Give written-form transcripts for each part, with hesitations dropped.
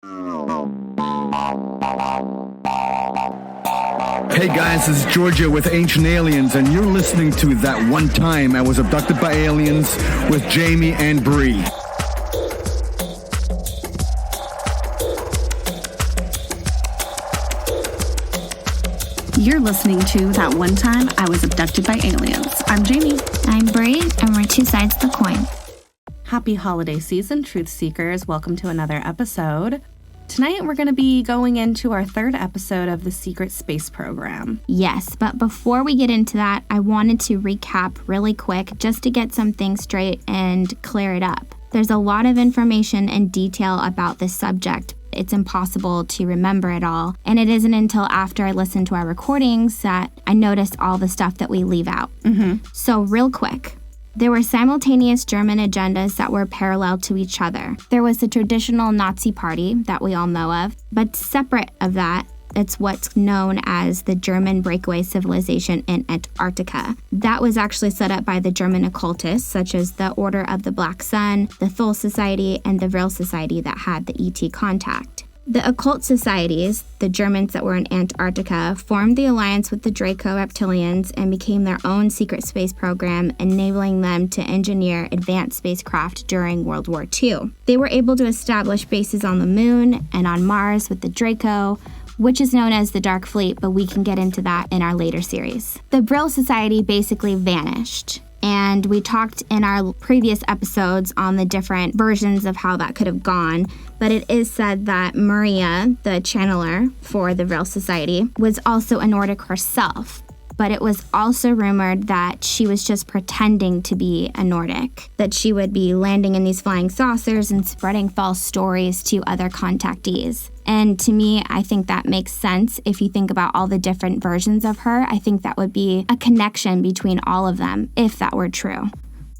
Hey guys, this is Georgia with Ancient Aliens, and you're listening to That One Time I Was Abducted by Aliens with Jaimie and Bri. You're listening to That One Time I Was Abducted by Aliens. I'm Jaimie. I'm Bri, and we're two sides of the coin. Happy holiday season, truth seekers. Welcome to another episode. Tonight, we're going to be going into our third episode of the Secret Space Program. Yes, but before we get into that, I wanted to recap really quick just to get some things straight and clear it up. There's a lot of information and detail about this subject. It's impossible to remember it all, and it isn't until after I listened to our recordings that I noticed all the stuff that we leave out. So real quick. There were simultaneous German agendas that were parallel to each other. There was the traditional Nazi party that we all know of, but separate of that, it's what's known as the German Breakaway civilization in Antarctica. That was actually set up by the German occultists, such as the Order of the Black Sun, the Thule Society, and the Vril Society that had the ET contact. The occult societies, the Germans that were in Antarctica, formed the alliance with the Draco Reptilians and became their own secret space program, enabling them to engineer advanced spacecraft during World War II. They were able to establish bases on the moon and on Mars with the Draco, which is known as the Dark Fleet, but we can get into that in our later series. The Vril Society basically vanished. And we talked in our previous episodes on the different versions of how that could have gone. But it is said that Maria, the channeler for the Vril Society, was also a Nordic herself. But it was also rumored that she was just pretending to be a Nordic, that she would be landing in these flying saucers and spreading false stories to other contactees. And to me, I think that makes sense. If you think about all the different versions of her, I think that would be a connection between all of them, if that were true.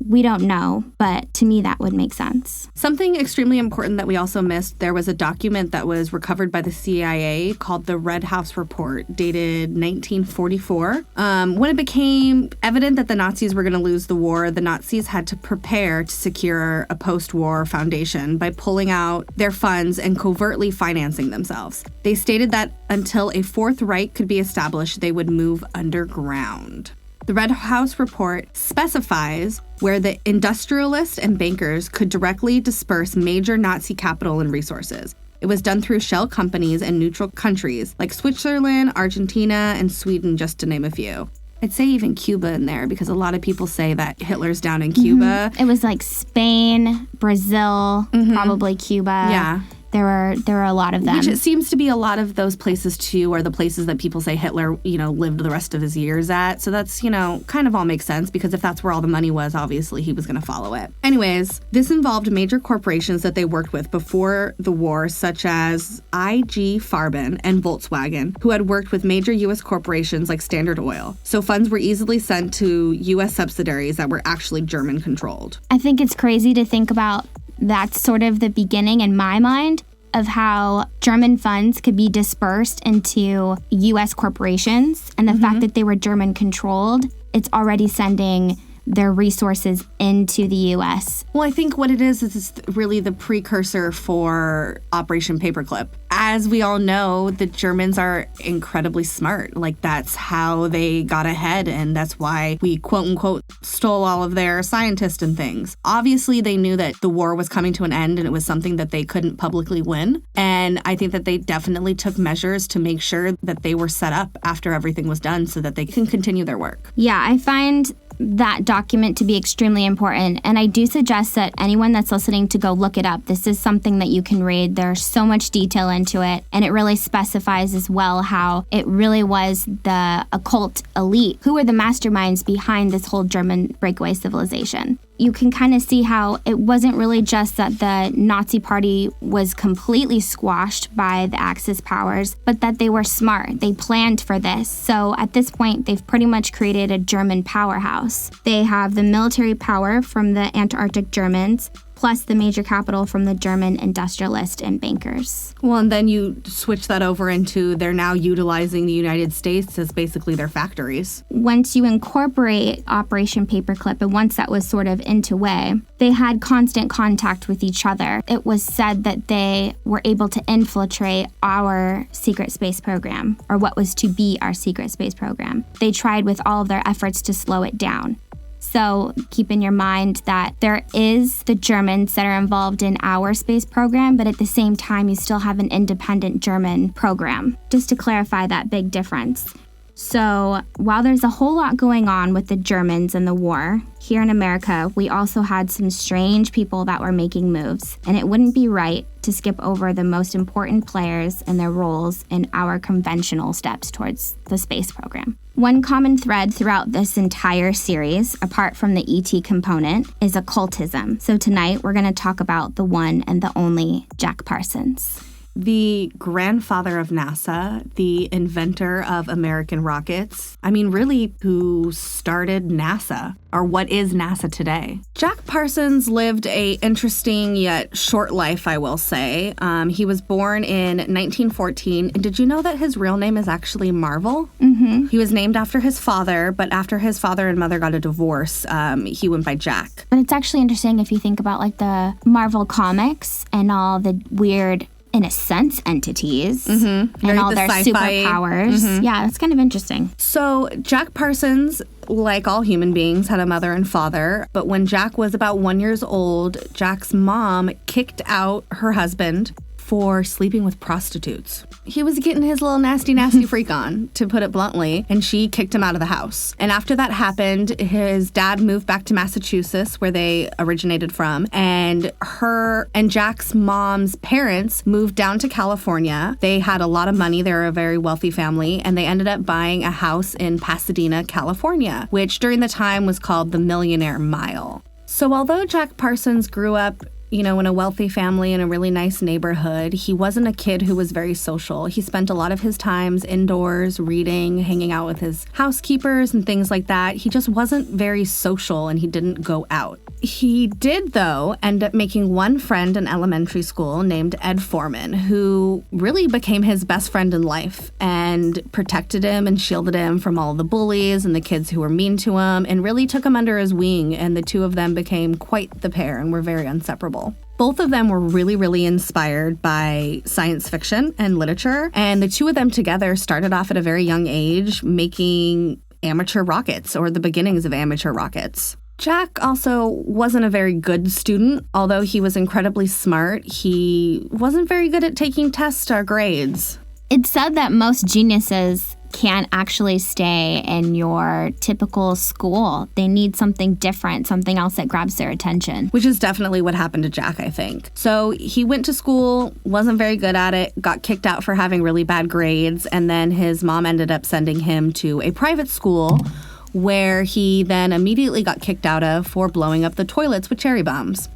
We don't know, but to me that would make sense. Something extremely important that we also missed, there was a document that was recovered by the CIA called the Red House Report, dated 1944. When it became evident that the Nazis were going to lose the war, the Nazis had to prepare to secure a post-war foundation by pulling out their funds and covertly financing themselves. They stated that until a Fourth Reich could be established, they would move underground. The Red House Report specifies where the industrialists and bankers could directly disperse major Nazi capital and resources. It was done through shell companies in neutral countries like Switzerland, Argentina, and Sweden, just to name a few. I'd say even Cuba in there because a lot of people say that Hitler's down in Cuba. It was like Spain, Brazil, probably Cuba. Yeah. There were a lot of them. Which it seems to be a lot of those places, too, are the places that people say Hitler, lived the rest of his years at. So that's, kind of all makes sense because if that's where all the money was, obviously he was going to follow it. Anyways, this involved major corporations that they worked with before the war, such as IG Farben and Volkswagen, who had worked with major U.S. corporations like Standard Oil. So funds were easily sent to U.S. subsidiaries that were actually German-controlled. I think it's crazy to think about that's sort of the beginning in my mind of how German funds could be dispersed into U.S. corporations. And the fact that they were German controlled, it's already sending their resources into the U.S. Well, I think what it is it's really the precursor for Operation Paperclip. As we all know, the Germans are incredibly smart. Like, that's how they got ahead, and that's why we, quote-unquote, stole all of their scientists and things. Obviously, they knew that the war was coming to an end, and it was something that they couldn't publicly win. And I think that they definitely took measures to make sure that they were set up after everything was done so that they can continue their work. Yeah, I find that document to be extremely important, and I do suggest that anyone that's listening to go look it up. This is something that you can read. There's so much detail into it, and it really specifies as well how it really was the occult elite who were the masterminds behind this whole German breakaway civilization. You can kind of see how it wasn't really just that the Nazi party was completely squashed by the Axis powers, but that they were smart. They planned for this. So at this point, they've pretty much created a German powerhouse. They have the military power from the Antarctic Germans. plus the major capital from the German industrialists and bankers. Well, and then you switch that over into they're now utilizing the United States as basically their factories. Once you incorporate Operation Paperclip, and once that was sort of into way, they had constant contact with each other. It was said that they were able to infiltrate our secret space program, or what was to be our secret space program. They tried with all of their efforts to slow it down. So keep in your mind that there is the Germans that are involved in our space program, but at the same time, you still have an independent German program, just to clarify that big difference. So while there's a whole lot going on with the Germans and the war, here in America, we also had some strange people that were making moves, and it wouldn't be right to skip over the most important players and their roles in our conventional steps towards the space program. One common thread throughout this entire series, apart from the ET component, is occultism. So tonight, we're going to talk about the one and the only Jack Parsons. The grandfather of NASA, the inventor of American rockets. I mean, really, who started NASA, or what is NASA today. Jack Parsons lived a interesting yet short life, I will say. He was born in 1914. And did you know that his real name is actually Marvel? Mm-hmm. He was named after his father, but after his father and mother got a divorce, he went by Jack. But it's actually interesting if you think about like the Marvel comics and all the weird, in a sense, entities and all their superpowers. Yeah, it's kind of interesting. So Jack Parsons, like all human beings, had a mother and father. But when Jack was about 1 year old, Jack's mom kicked out her husband for sleeping with prostitutes. He was getting his little nasty freak on, to put it bluntly, and she kicked him out of the house. And after that happened, his dad moved back to Massachusetts, where they originated from, and her and Jack's mom's parents moved down to California. They had a lot of money. They were a very wealthy family, and they ended up buying a house in Pasadena, California, which during the time was called the Millionaire Mile. So although Jack Parsons grew up in a wealthy family in a really nice neighborhood, he wasn't a kid who was very social. He spent a lot of his times indoors, reading, hanging out with his housekeepers and things like that. He just wasn't very social, and he didn't go out. He did, though, end up making one friend in elementary school named Ed Foreman, who really became his best friend in life and protected him and shielded him from all the bullies and the kids who were mean to him, and really took him under his wing, and the two of them became quite the pair and were very inseparable. Both of them were really, really inspired by science fiction and literature, and the two of them together started off at a very young age making amateur rockets, or the beginnings of amateur rockets. Jack also wasn't a very good student. Although he was incredibly smart, he wasn't very good at taking tests or grades. It's said that most geniuses can't actually stay in your typical school. They need something different, something else that grabs their attention. Which is definitely what happened to Jack, I think. So he went to school, wasn't very good at it, got kicked out for having really bad grades, and then his mom ended up sending him to a private school where he then immediately got kicked out of for blowing up the toilets with cherry bombs.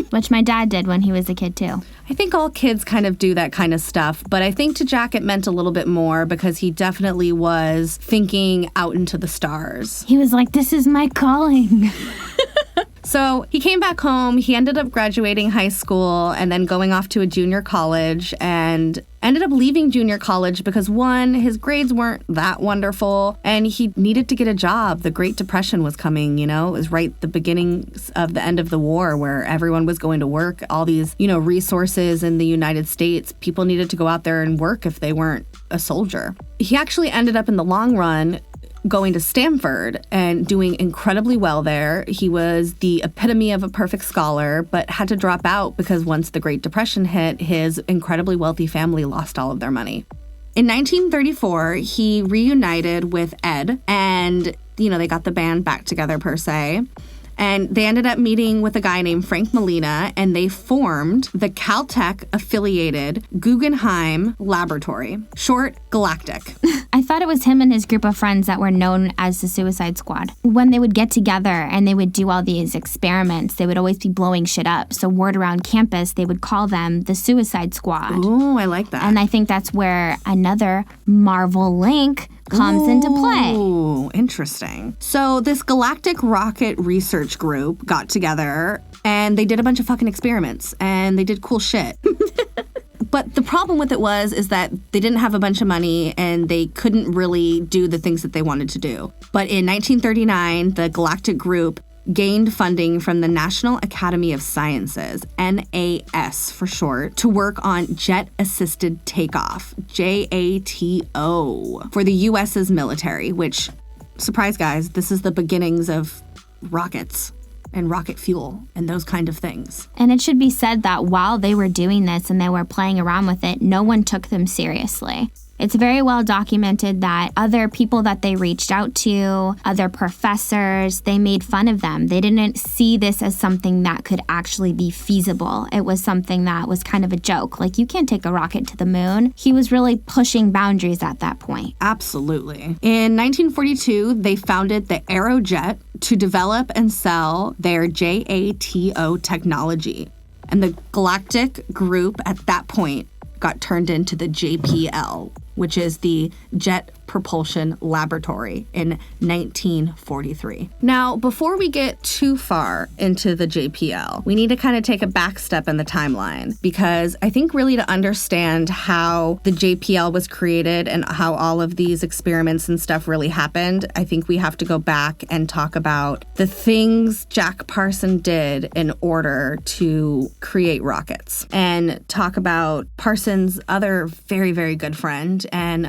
Which my dad did when he was a kid, too. I think all kids kind of do that kind of stuff, but I think to Jack it meant a little bit more because he definitely was thinking out into the stars. He was like, this is my calling. So he came back home, he ended up graduating high school and then going off to a junior college, and ended up leaving junior college because, one, his grades weren't that wonderful and he needed to get a job. The Great Depression was coming, it was right the beginning of the end of the war where everyone was going to work. All these, resources in the United States, people needed to go out there and work if they weren't a soldier. He actually ended up in the long run going to Stanford and doing incredibly well there. He was the epitome of a perfect scholar, but had to drop out because once the Great Depression hit, his incredibly wealthy family lost all of their money. In 1934, he reunited with Ed and, they got the band back together per se. And they ended up meeting with a guy named Frank Molina, and they formed the Caltech-affiliated Guggenheim Laboratory, short Galactic. I thought it was him and his group of friends that were known as the Suicide Squad. When they would get together and they would do all these experiments, they would always be blowing shit up. So word around campus, they would call them the Suicide Squad. Ooh, I like that. And I think that's where another Marvel link comes into play. Ooh, interesting. So this Galactic Rocket Research Group got together and they did a bunch of fucking experiments and they did cool shit. But the problem with it is that they didn't have a bunch of money and they couldn't really do the things that they wanted to do. But in 1939, the Galactic Group gained funding from the National Academy of Sciences, NAS for short, to work on jet-assisted takeoff, JATO, for the U.S.'s military, which, surprise guys, this is the beginnings of rockets and rocket fuel and those kind of things. And it should be said that while they were doing this and they were playing around with it, no one took them seriously. It's very well documented that other people that they reached out to, other professors, they made fun of them. They didn't see this as something that could actually be feasible. It was something that was kind of a joke. Like, you can't take a rocket to the moon. He was really pushing boundaries at that point. Absolutely. In 1942, they founded the Aerojet to develop and sell their JATO technology. And the Galactic Group at that point got turned into the JPL, which is the Jet Propulsion Laboratory, in 1943. Now, before we get too far into the JPL, we need to kind of take a back step in the timeline, because I think really to understand how the JPL was created and how all of these experiments and stuff really happened, I think we have to go back and talk about the things Jack Parson did in order to create rockets, and talk about Parsons' other very, very good friend, and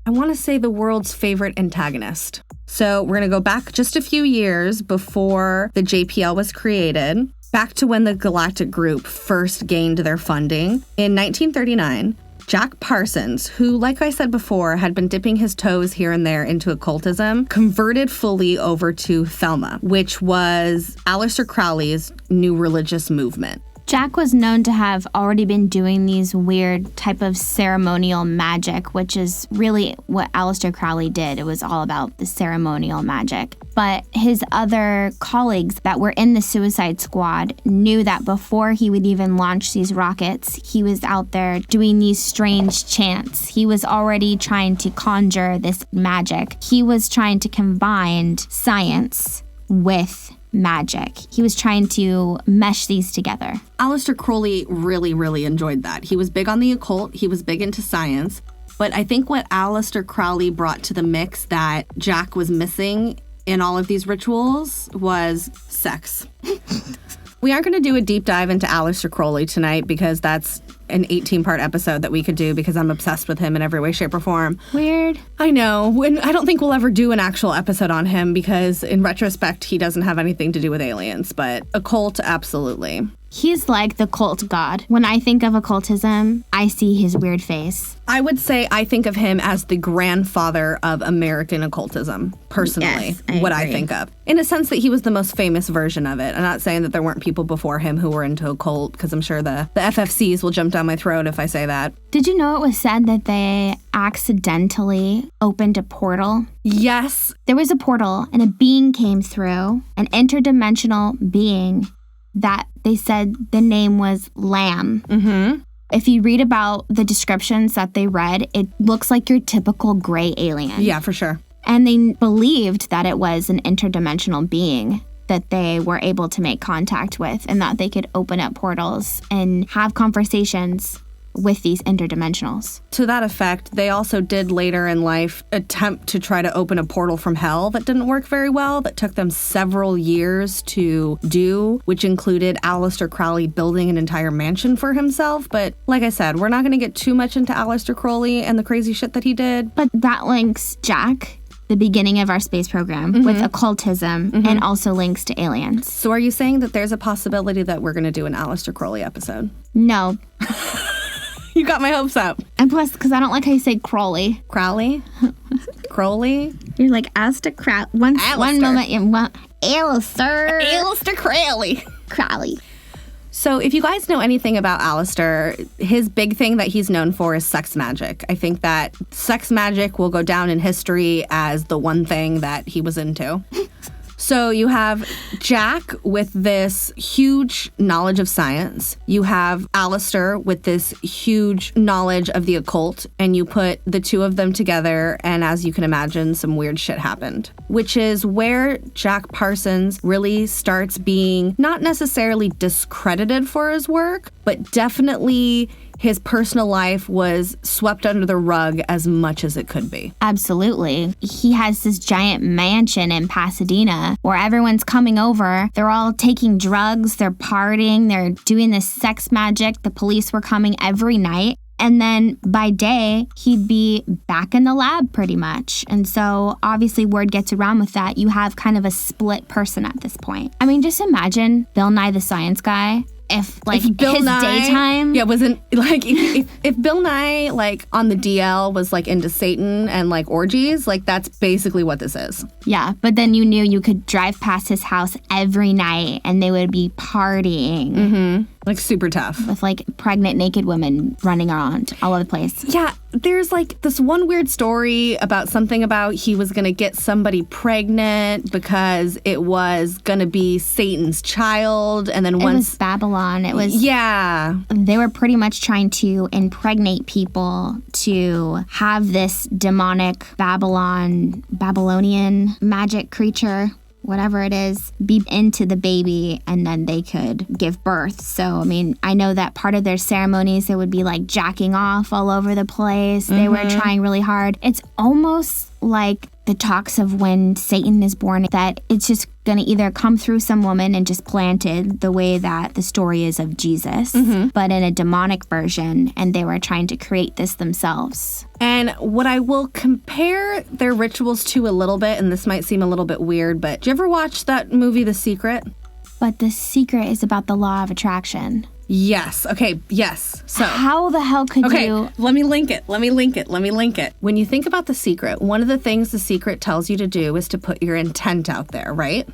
I want to say the world's favorite antagonist. So we're going to go back just a few years before the JPL was created, back to when the Galactic Group first gained their funding. In 1939, Jack Parsons, who, like I said before, had been dipping his toes here and there into occultism, converted fully over to Thelma, which was Aleister Crowley's new religious movement. Jack was known to have already been doing these weird type of ceremonial magic, which is really what Aleister Crowley did. It was all about the ceremonial magic. But his other colleagues that were in the Suicide Squad knew that before he would even launch these rockets, he was out there doing these strange chants. He was already trying to conjure this magic. He was trying to combine science with magic. He was trying to mesh these together. Aleister Crowley really, really enjoyed that. He was big on the occult. He was big into science. But I think what Aleister Crowley brought to the mix that Jack was missing in all of these rituals was sex. We aren't going to do a deep dive into Aleister Crowley tonight because that's an 18-part episode that we could do because I'm obsessed with him in every way, shape, or form. Weird. I know. And I don't think we'll ever do an actual episode on him because in retrospect, he doesn't have anything to do with aliens, but occult, absolutely. He's like the cult god. When I think of occultism, I see his weird face. I would say I think of him as the grandfather of American occultism, personally, Yes, what agree. I think of. In a sense that he was the most famous version of it. I'm not saying that there weren't people before him who were into occult, because I'm sure the FFCs will jump down my throat if I say that. Did you know it was said that they accidentally opened a portal? Yes. There was a portal and a being came through, an interdimensional being that they said the name was Lamb. Mm-hmm. If you read about the descriptions that they read, it looks like your typical gray alien. Yeah, for sure. And they believed that it was an interdimensional being that they were able to make contact with and that they could open up portals and have conversations with these interdimensionals. To that effect, they also did later in life attempt to try to open a portal from hell that didn't work very well, that took them several years to do, which included Aleister Crowley building an entire mansion for himself. But like I said, we're not going to get too much into Aleister Crowley and the crazy shit that he did. But that links Jack, the beginning of our space program, with occultism and also links to aliens. So are you saying that there's a possibility that we're going to do an Aleister Crowley episode? No. You got my hopes up. And plus, because I don't like how you say Crowley. Crowley? Crowley? You're like Aleister Crowley. One moment you want Aleister. Aleister Crowley. Crowley. So if you guys know anything about Aleister, his big thing that he's known for is sex magic. I think that sex magic will go down in history as the one thing that he was into. So you have Jack with this huge knowledge of science. You have Aleister with this huge knowledge of the occult. And you put the two of them together, and as you can imagine, some weird shit happened. Which is where Jack Parsons really starts being not necessarily discredited for his work, but definitely his personal life was swept under the rug as much as it could be. Absolutely. He has this giant mansion in Pasadena where everyone's coming over. They're all taking drugs, they're partying, they're doing this sex magic. The police were coming every night. And then by day, he'd be back in the lab pretty much. And so obviously word gets around with that. You have kind of a split person at this point. I mean, just imagine Bill Nye the Science Guy. If Bill his Nye, daytime... Yeah, wasn't, like, if Bill Nye, like, on the DL was, like, into Satan and, like, orgies, like, that's basically what this is. Yeah, but then you knew you could drive past his house every night and they would be partying. Mm-hmm. Like, super tough. With, like, pregnant naked women running around all over the place. Yeah, there's, like, this one weird story about something about he was going to get somebody pregnant because it was going to be Satan's child, and then once... It was Babylon. It was... Yeah. They were pretty much trying to impregnate people to have this demonic Babylonian magic creature, whatever it is, be into the baby, and then they could give birth. So, I mean, I know that part of their ceremonies, they would be like jacking off all over the place. They were trying really hard. It's almost like the talks of when Satan is born, that it's just going to either come through some woman and just planted the way that the story is of Jesus, but in a demonic version, and they were trying to create this themselves. And what I will compare their rituals to a little bit, and this might seem a little bit weird, but did you ever watch that movie, The Secret? But The Secret is about the law of attraction. Yes. Okay. Yes. So how the hell could you... Let me link it. When you think about The Secret, one of the things The Secret tells you to do is to put your intent out there, right?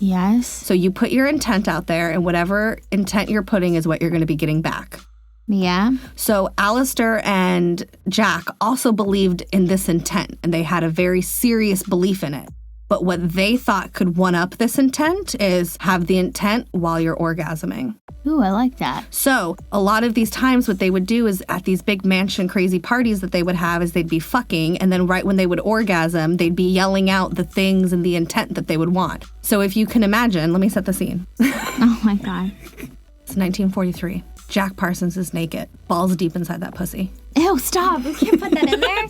Yes. So you put your intent out there, and whatever intent you're putting is what you're going to be getting back. Yeah. So Aleister and Jack also believed in this intent, and they had a very serious belief in it. But what they thought could one-up this intent is have the intent while you're orgasming. Ooh, I like that. So a lot of these times what they would do is at these big mansion crazy parties that they would have is they'd be fucking, and then right when they would orgasm, they'd be yelling out the things and the intent that they would want. So if you can imagine, let me set the scene. Oh my God. It's 1943. Jack Parsons is naked, balls deep inside that pussy. Ew, stop. You can't put that in there.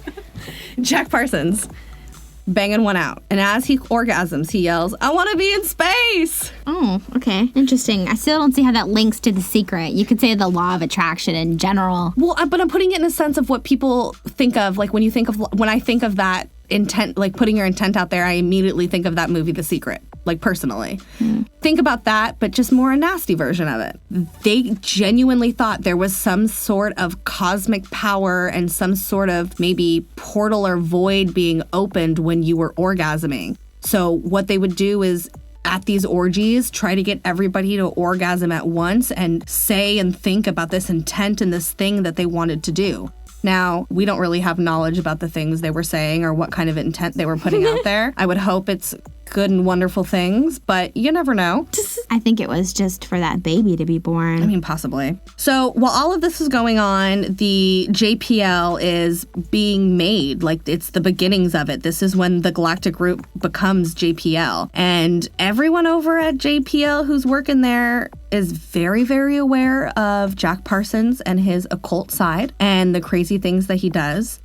Jack Parsons. Banging one out. And as he orgasms, he yells, "I want to be in space!" Oh, okay. Interesting. I still don't see how that links to The Secret. You could say the law of attraction in general. Well, but I'm putting it in a sense of what people think of. Like when I think of that intent, like putting your intent out there, I immediately think of that movie, The Secret. Like personally. Think about that, but just more a nasty version of it. They genuinely thought there was some sort of cosmic power and some sort of maybe portal or void being opened when you were orgasming. So what they would do is at these orgies, try to get everybody to orgasm at once and say and think about this intent and this thing that they wanted to do. Now, we don't really have knowledge about the things they were saying or what kind of intent they were putting out there. I would hope it's good and wonderful things, but you never know. I think it was just for that baby to be born. I mean, possibly. So while all of this is going on, the JPL is being made. Like, it's the beginnings of it. This is when the galactic group becomes JPL. And everyone over at JPL who's working there is very, very aware of Jack Parsons and his occult side and the crazy things that he does.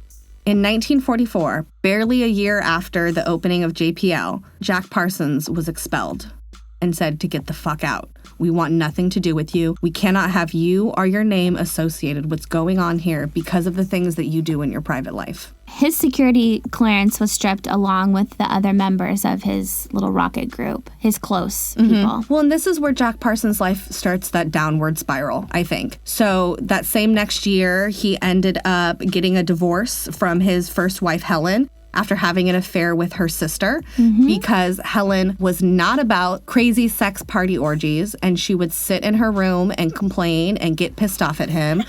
In 1944, barely a year after the opening of JPL, Jack Parsons was expelled and said to get the fuck out. We want nothing to do with you. We cannot have you or your name associated with what's going on here because of the things that you do in your private life. His security clearance was stripped along with the other members of his little rocket group, his close people. Well, and this is where Jack Parsons' life starts that downward spiral, I think. So that same next year, he ended up getting a divorce from his first wife, Helen, after having an affair with her sister, because Helen was not about crazy sex party orgies, and she would sit in her room and complain and get pissed off at him,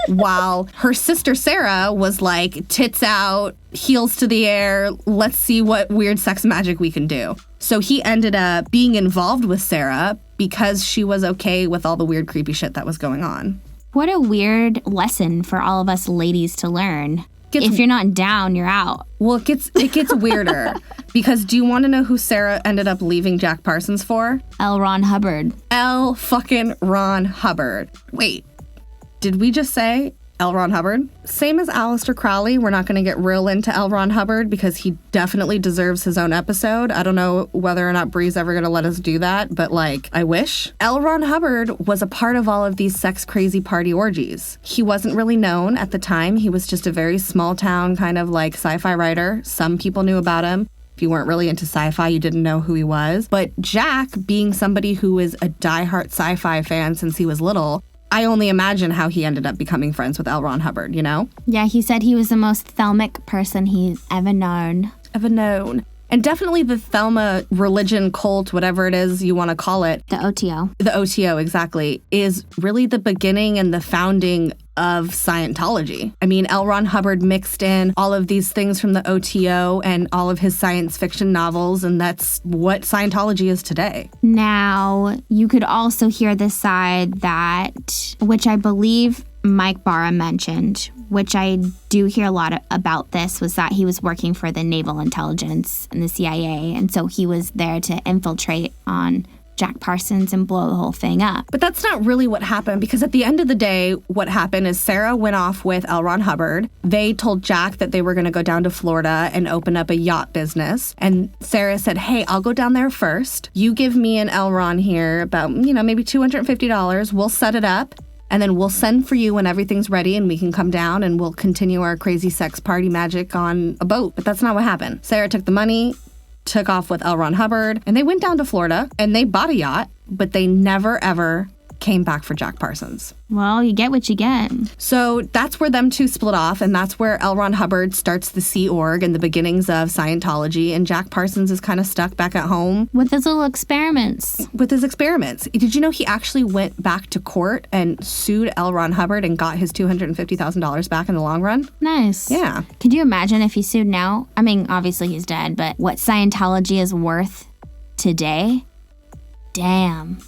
while her sister Sarah was like, tits out, heels to the air, let's see what weird sex magic we can do. So he ended up being involved with Sarah because she was okay with all the weird, creepy shit that was going on. What a weird lesson for all of us ladies to learn. If you're not down, you're out. Well, it gets weirder. Because do you want to know who Sarah ended up leaving Jack Parsons for? L. Ron Hubbard. L. fucking Ron Hubbard. Wait, did we just say L. Ron Hubbard? Same as Aleister Crowley, we're not going to get real into L. Ron Hubbard because he definitely deserves his own episode. I don't know whether or not Bri's ever going to let us do that, but I wish. L. Ron Hubbard was a part of all of these sex-crazy party orgies. He wasn't really known at the time. He was just a very small-town kind of sci-fi writer. Some people knew about him. If you weren't really into sci-fi, you didn't know who he was. But Jack, being somebody who is a diehard sci-fi fan since he was little, I only imagine how he ended up becoming friends with L. Ron Hubbard, you know? Yeah, he said he was the most Thelmic person he's ever known. And definitely the Thelma religion cult, whatever it is you want to call it. The OTO. The OTO, exactly, is really the beginning and the founding of Scientology. I mean, L. Ron Hubbard mixed in all of these things from the OTO and all of his science fiction novels, and that's what Scientology is today. Now, you could also hear the side that, which I believe Mike Barra mentioned, which I do hear a lot about this, was that he was working for the Naval Intelligence and the CIA, and so he was there to infiltrate on Jack Parsons and blow the whole thing up. But that's not really what happened, because at the end of the day, what happened is Sarah went off with L. Ron Hubbard. They told Jack that they were going to go down to Florida and open up a yacht business. And Sarah said, hey, I'll go down there first. You give me and L. Ron here about, maybe $250. We'll set it up. And then we'll send for you when everything's ready and we can come down and we'll continue our crazy sex party magic on a boat. But that's not what happened. Sarah took the money, took off with L. Ron Hubbard, and they went down to Florida and they bought a yacht, but they never, ever came back for Jack Parsons. Well, you get what you get. So that's where them two split off, and that's where L. Ron Hubbard starts the Sea Org and the beginnings of Scientology, and Jack Parsons is kind of stuck back at home. With his little experiments. Did you know he actually went back to court and sued L. Ron Hubbard and got his $250,000 back in the long run? Nice. Yeah. Could you imagine if he sued now? I mean, obviously he's dead, but what Scientology is worth today? Damn.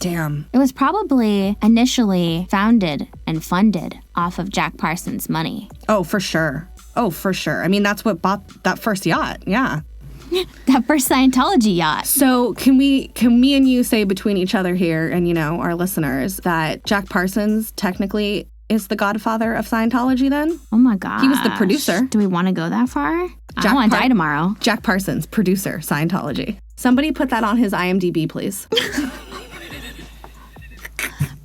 It was probably initially founded and funded off of Jack Parsons' money. Oh, for sure. I mean, that's what bought that first yacht. Yeah. That first Scientology yacht. So can me and you say between each other here and, our listeners that Jack Parsons technically is the godfather of Scientology then? Oh my gosh. He was the producer. Do we want to go that far? I don't want to die tomorrow. Jack Parsons, producer, Scientology. Somebody put that on his IMDb, please.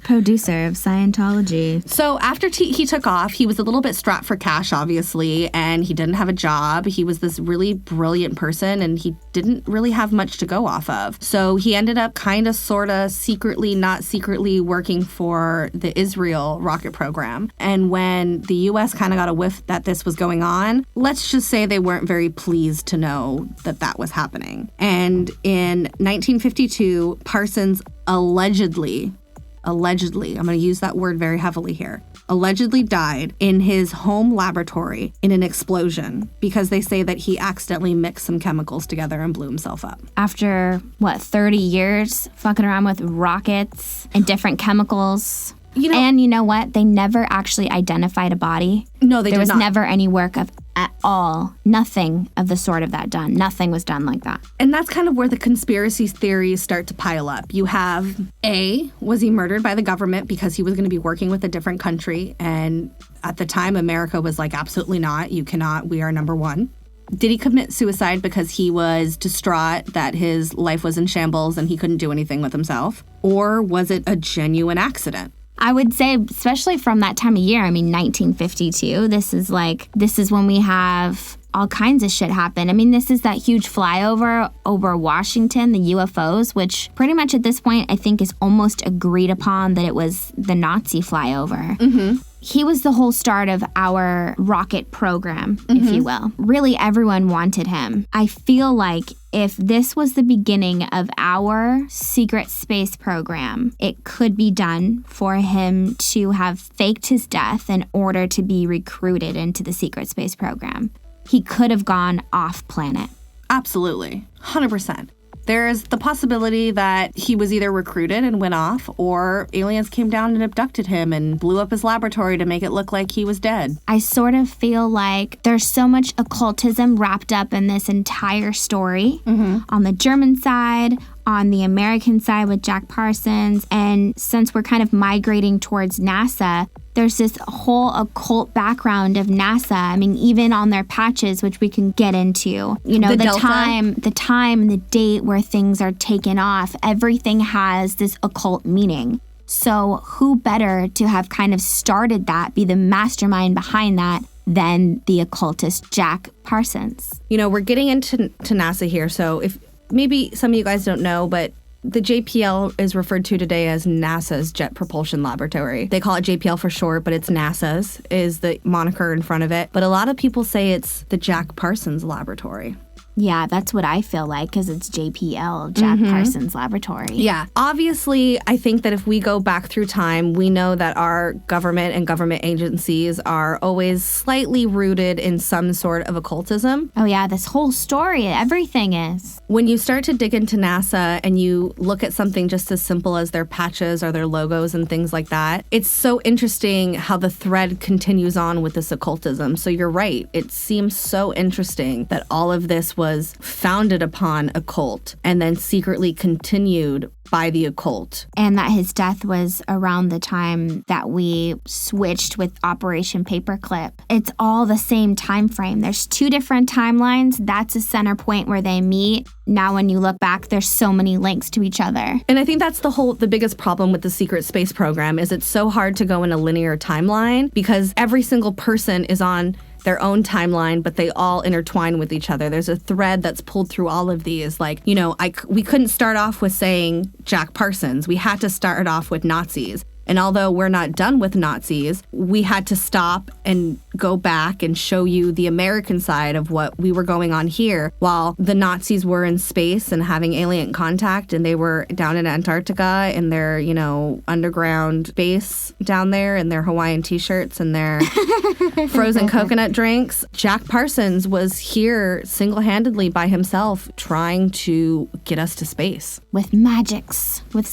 Producer of Scientology. So after he took off, he was a little bit strapped for cash, obviously, and he didn't have a job. He was this really brilliant person, and he didn't really have much to go off of. So he ended up kind of, sort of, secretly, not secretly working for the Israel rocket program. And when the U.S. kind of got a whiff that this was going on, let's just say they weren't very pleased to know that that was happening. And in 1952, Parsons allegedly, I'm going to use that word very heavily here, allegedly died in his home laboratory in an explosion because they say that he accidentally mixed some chemicals together and blew himself up. After, 30 years fucking around with rockets and different chemicals? And you know what? They never actually identified a body. No, they did not. There was never any work of at all. Nothing of the sort of that done. Nothing was done like that. And that's kind of where the conspiracy theories start to pile up. You have was he murdered by the government because he was going to be working with a different country? And at the time, America was like, absolutely not. You cannot. We are number one. Did he commit suicide because he was distraught that his life was in shambles and he couldn't do anything with himself? Or was it a genuine accident? I would say, especially from that time of year, 1952, this is when we have all kinds of shit happen. This is that huge flyover over Washington, the UFOs, which pretty much at this point, I think is almost agreed upon that it was the Nazi flyover. Mm-hmm. He was the whole start of our rocket program, if you will. Really, everyone wanted him. I feel like if this was the beginning of our secret space program, it could be done for him to have faked his death in order to be recruited into the secret space program. He could have gone off planet. Absolutely. 100%. There's the possibility that he was either recruited and went off, or aliens came down and abducted him and blew up his laboratory to make it look like he was dead. I sort of feel like there's so much occultism wrapped up in this entire story. On the German side, on the American side with Jack Parsons, and since we're kind of migrating towards NASA, there's this whole occult background of NASA. I mean, even on their patches, which we can get into, you know, the time, the date where things are taken off, everything has this occult meaning. So who better to have kind of started that, be the mastermind behind that, than the occultist Jack Parsons? You know, we're getting into NASA here, so if maybe some of you guys don't know, but the JPL is referred to today as NASA's Jet Propulsion Laboratory. They call it JPL for short, but it's NASA's is the moniker in front of it. But a lot of people say it's the Jack Parsons Laboratory. Yeah, that's what I feel like, because it's JPL, Jack Parsons Laboratory. Yeah. Obviously, I think that if we go back through time, we know that our government and government agencies are always slightly rooted in some sort of occultism. Oh yeah, this whole story, everything is. When you start to dig into NASA and you look at something just as simple as their patches or their logos and things like that, it's so interesting how the thread continues on with this occultism. So you're right. It seems so interesting that all of this was founded upon occult and then secretly continued by the occult. And that his death was around the time that we switched with Operation Paperclip. It's all the same time frame. There's two different timelines. That's a center point where they meet. Now, when you look back, there's so many links to each other. And I think that's the biggest problem with the secret space program is it's so hard to go in a linear timeline because every single person is on their own timeline, but they all intertwine with each other. There's a thread that's pulled through all of these. Like, you know, we couldn't start off with saying Jack Parsons. We had to start off with Nazis. And although we're not done with Nazis, we had to stop and go back and show you the American side of what we were going on here while the Nazis were in space and having alien contact and they were down in Antarctica in their, you know, underground base down there in their Hawaiian t-shirts and their frozen coconut drinks. Jack Parsons was here single-handedly by himself trying to get us to space. With sex magics. With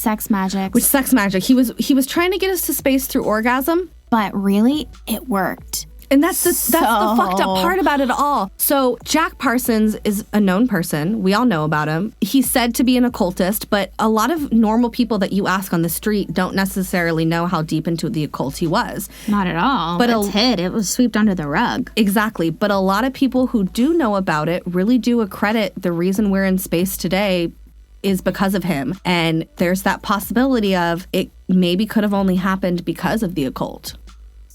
sex magic. He was trying to get us to space through orgasm. But really, it worked. And that's the fucked up part about it all. So Jack Parsons is a known person. We all know about him. He's said to be an occultist, but a lot of normal people that you ask on the street don't necessarily know how deep into the occult he was. Not at all. But it was swept under the rug. Exactly. But a lot of people who do know about it really do accredit the reason we're in space today is because of him. And there's that possibility of it maybe could have only happened because of the occult.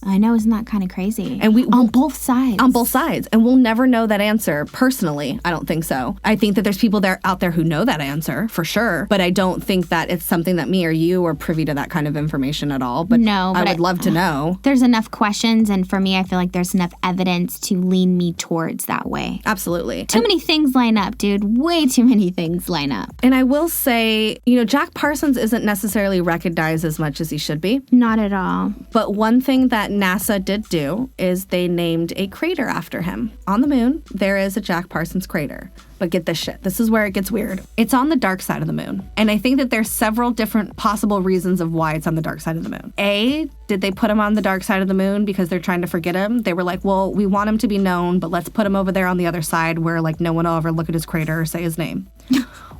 I know, isn't that kind of crazy? And on both sides. On both sides. And we'll never know that answer. Personally, I don't think so. I think that there's people out there who know that answer, for sure. But I don't think that it's something that me or you are privy to that kind of information at all. But no, I would love to know. There's enough questions, and for me, I feel like there's enough evidence to lean me towards that way. Absolutely. Too many things line up, dude. Way too many things line up. And I will say, you know, Jack Parsons isn't necessarily recognized as much as he should be. Not at all. But one thing that NASA did do is they named a crater after him. On the moon, there is a Jack Parsons crater. But get this shit. This is where it gets weird. It's on the dark side of the moon. And I think that there's several different possible reasons of why it's on the dark side of the moon. A, did they put him on the dark side of the moon because they're trying to forget him? They were like, well, we want him to be known, but let's put him over there on the other side where like no one will ever look at his crater or say his name.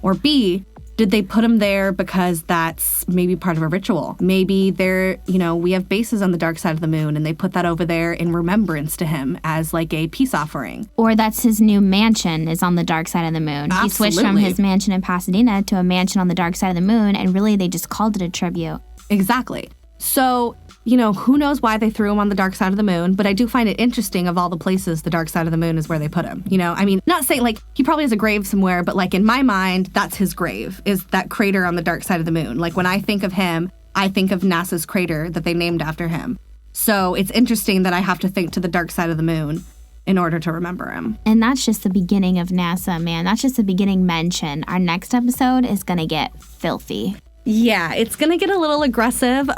Or B, did they put him there because that's maybe part of a ritual? Maybe we have bases on the dark side of the moon and they put that over there in remembrance to him as like a peace offering. Or that's his new mansion is on the dark side of the moon. Absolutely. He switched from his mansion in Pasadena to a mansion on the dark side of the moon, and really they just called it a tribute. Exactly. So, you know, who knows why they threw him on the dark side of the moon, but I do find it interesting of all the places the dark side of the moon is where they put him. You know, I mean, not saying like he probably has a grave somewhere, but like in my mind, that's his grave, is that crater on the dark side of the moon. Like when I think of him, I think of NASA's crater that they named after him. So it's interesting that I have to think to the dark side of the moon in order to remember him. And that's just the beginning of NASA, man. That's just the beginning mention. Our next episode is going to get filthy. Yeah, it's going to get a little aggressive.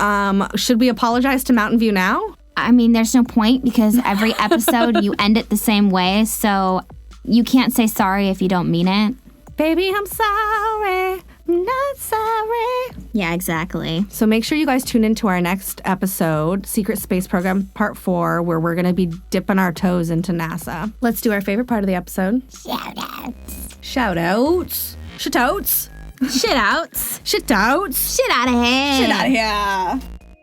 Should we apologize to Mountain View now? I mean, there's no point because every episode you end it the same way. So you can't say sorry if you don't mean it. Baby, I'm sorry. I'm not sorry. Yeah, exactly. So make sure you guys tune into our next episode, Secret Space Program Part 4, where we're going to be dipping our toes into NASA. Let's do our favorite part of the episode. Shout-outs. Shout-outs. Shit-outs. Shit-outs. Shit-outs. Shit out of here. Get out of here.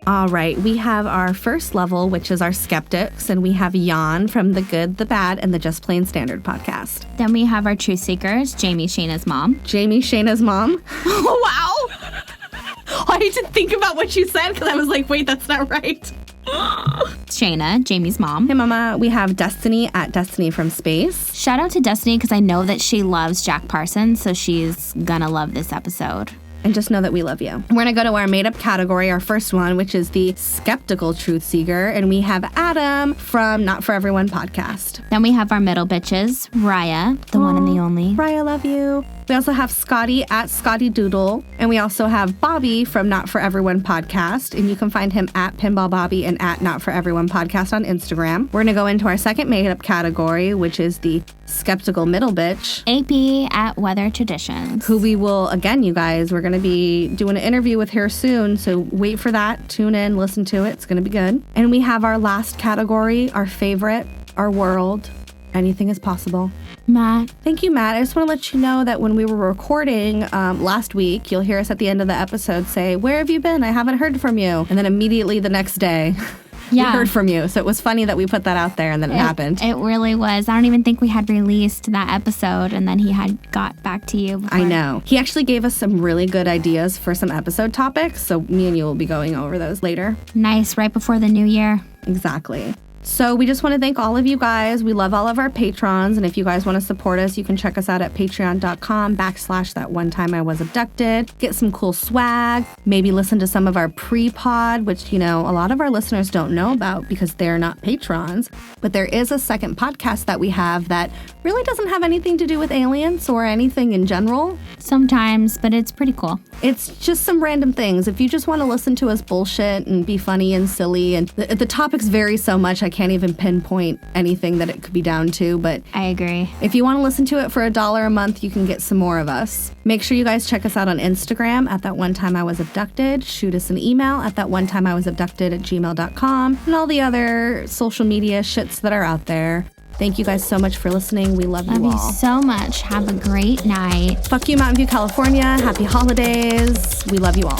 All right, we have our first level, which is our skeptics, and we have Jan from The Good, The Bad, and the Just Plain Standard podcast. Then we have our truth seekers, Jaimie, Shayna's mom. Jaimie, Shayna's mom. Wow. I need to think about what you said because I was like, wait, that's not right. Shayna, Jamie's mom. Hey, Mama. We have Destiny at Destiny from Space. Shout out to Destiny because I know that she loves Jack Parsons, so she's gonna love this episode. And just know that we love you. We're going to go to our made-up category, our first one, which is the Skeptical Truth Seeker. And we have Adam from Not For Everyone podcast. Then we have our middle bitches, Raya, the one and the only. Raya, love you. We also have Scotty at Scotty Doodle. And we also have Bobby from Not For Everyone podcast. And you can find him at Pinball Bobby and at Not For Everyone podcast on Instagram. We're going to go into our second made-up category, which is the Skeptical Middle Bitch. AP at Weather Traditions. Who we will, again, you guys, we're going to be doing an interview with her soon. So wait for that. Tune in, listen to it. It's going to be good. And we have our last category, our favorite, our world. Anything is possible. Matt. Thank you, Matt. I just want to let you know that when we were recording last week, you'll hear us at the end of the episode say, "Where have you been? I haven't heard from you." And then immediately the next day, we heard from you. So it was funny that we put that out there and then it happened. It really was. I don't even think we had released that episode and then he had got back to you before. I know. He actually gave us some really good ideas for some episode topics. So me and you will be going over those later. Nice, right before the new year. Exactly. So we just want to thank all of you guys. We love all of our patrons. And if you guys want to support us, you can check us out at patreon.com/thatonetimeIwasabducted. Get some cool swag. Maybe listen to some of our pre-pod, which, you know, a lot of our listeners don't know about because they're not patrons. But there is a second podcast that we have that really doesn't have anything to do with aliens or anything in general. Sometimes, but it's pretty cool. It's just some random things. If you just want to listen to us bullshit and be funny and silly, and the topics vary so much, I can't even pinpoint anything that it could be down to, but I agree. if you want to listen to it for $1 a month, you can get some more of us. Make sure you guys check us out on Instagram at thatonetimeIwasabducted. Shoot us an email at thatonetimeIwasabducted@gmail.com and all the other social media shits that are out there. Thank you guys so much for listening. We love you all. Love you so much. Have a great night. Fuck you, Mountain View, California. Happy holidays. We love you all.